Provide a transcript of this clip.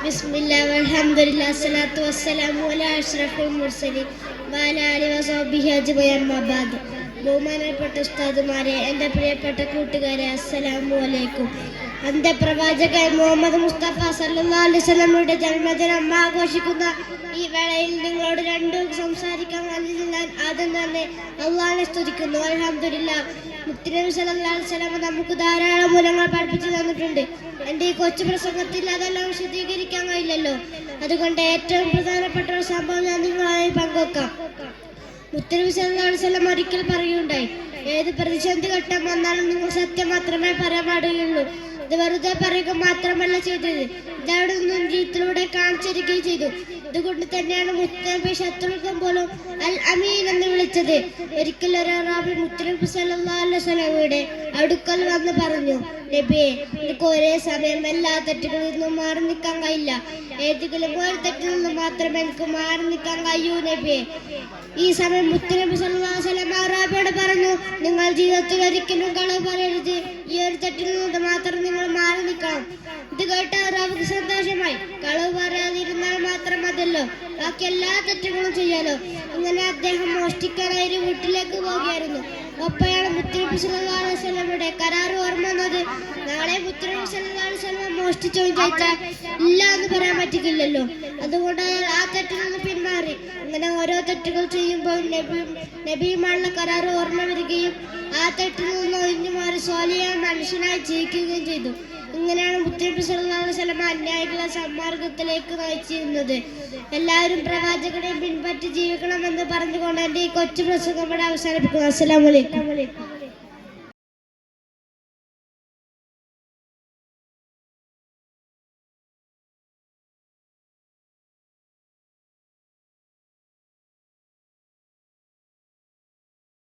ബിസ്മില്ലാ വൽഹംദുലില്ലാ സ്വലാത്തു വസ്സലാമു അലാ അഷ്റഫിൽ മുർസലീൻ വഅലാ ആലിഹി വസഹ്ബിഹി അജ്മഈൻ അമ്മാ ബഅദ്. ബഹുമാനപ്പെട്ട ഉസ്താദുമാരെ, എൻ്റെ പ്രിയപ്പെട്ട കൂട്ടുകാരെ, അസ്സലാമു അലൈക്കും. അന്ത്യപ്രവാചകൻ മുഹമ്മദ് മുസ്തഫ സല്ലല്ലാഹു അലൈഹി വസല്ലമയുടെ ജന്മദിനം ആഘോഷിക്കുന്ന ഈ വേളയിൽ നിങ്ങളോട് രണ്ടും സംസാരിക്കാൻ കഴിഞ്ഞതിൽ ഞാൻ ആദ്യം തന്നെ അള്ളാഹിനെ സ്തുതിക്കുന്നു. അൽഹംദുലില്ലാ. മുത്തുനബി സല്ലല്ലാഹു അലൈഹി വസല്ലം നമുക്ക് ധാരാളം മൂല്യങ്ങൾ പഠിപ്പിച്ചു തന്നിട്ടുണ്ട്. എൻ്റെ ഈ കൊച്ചു പ്രസംഗത്തിൽ അതെല്ലാം വിശദീകരിക്കാൻ കഴിയില്ലല്ലോ. അതുകൊണ്ട് ഏറ്റവും പ്രധാനപ്പെട്ട ഒരു സംഭവം ഞാൻ നിങ്ങളുമായി പങ്കുവെക്കാം. മുത്തുനബി സല്ലല്ലാഹു അലൈഹി വസല്ലം ഒരിക്കൽ പറയുകയുണ്ടായി, ഏത് പ്രതിസന്ധി ഘട്ടം വന്നാലും നിങ്ങൾ സത്യം മാത്രമേ പറയാൻ പാടുകയുള്ളൂ. ഇത് വെറുതെ പറയുക മാത്രമല്ല ചെയ്തത്, ഇതവിടെ നിന്നും ജീവിതത്തിലൂടെ കാണിച്ചിരിക്കുകയും ചെയ്തു. ഇതുകൊണ്ട് തന്നെയാണ് മുത്തുനബി ശത്രുക്കൾ പോലും അൽ അമീൻ എന്ന് വിളിച്ചത്. ഒരിക്കൽ ഒരാൾ മുത്തുനബി സല്ലല്ലാഹു അലൈഹി വസല്ലമയുടെ അടുക്കൽ വന്ന് പറഞ്ഞു, നബിയെ, എനിക്ക് ഒരേ സമയം എല്ലാ തെറ്റുകളിൽ നിന്നും മാറി നിൽക്കാൻ കഴിയില്ല. ഏതെങ്കിലും ഒരു തെറ്റിൽ നിന്ന് മാത്രമേ എനിക്ക് മാറി നിൽക്കാൻ കഴിയൂ നബിയെ. ഈ സമയം മുത്തുനബി സല്ലല്ലാഹു അലൈഹി വസല്ലം അറാബിയോട് പറഞ്ഞു, നിങ്ങൾ ജീവിതത്തിൽ ഒരിക്കലും കളവ് പറയരുത്. ഈ ഒരു തെറ്റിൽ നിന്ന് മാത്രം നിങ്ങൾ മാറി നിൽക്കണം. ഇത് കേട്ട അറാബിക്ക് സന്തോഷമായി. കളവ് പറയാതിരുന്നാൽ മാത്രം മതിയല്ലോ, ബാക്കി എല്ലാ തെറ്റുകളും ചെയ്യാലോ. അങ്ങനെ അദ്ദേഹം മോഷ്ടിക്കാനായി ഒരു വീട്ടിലേക്ക് പോവുകയായിരുന്നു. ഒപ്പയാണ് മുത്തുനബി സല്ലല്ലാഹു അലൈഹി വസല്ലമയുടെ കരാറ് ഓർമ്മ വന്നത്. നാളെ മുത്തുനബി സല്ലല്ലാഹു അലൈഹി വസല്ലം മോഷ്ടിച്ചു ചോദിച്ചാൽ ഇല്ല എന്ന് പറയാൻ പറ്റില്ലല്ലോ. അതുകൊണ്ട് ആ തെറ്റിൽ നിന്ന് പിന്മാറി. അങ്ങനെ ഓരോ തെറ്റുകൾ ചെയ്യുമ്പോൾ നബിയുമായുള്ള കരാറ് ഓർമ്മ വരികയും ആ തെറ്റിൽ നിന്ന് ഒഴിഞ്ഞു മാറി സ്വാലിഹായ മനുഷ്യനായി ജീവിക്കുകയും ചെയ്തു. ഇങ്ങനെയാണ് മുത്തുനബി സല്ലല്ലാഹു അലൈഹി വസല്ലം അന്യായികളെ സന്മാർഗത്തിലേക്ക് നയിച്ചിരുന്നത്. എല്ലാവരും പ്രവാചകനെ പിൻപറ്റി ജീവിക്കണമെന്ന് പറഞ്ഞുകൊണ്ട് എൻ്റെ ഈ കൊച്ചു പ്രസംഗം ഇവിടെ അവസാനിപ്പിക്കുന്നു. അസ്സലാമു അലൈക്കും.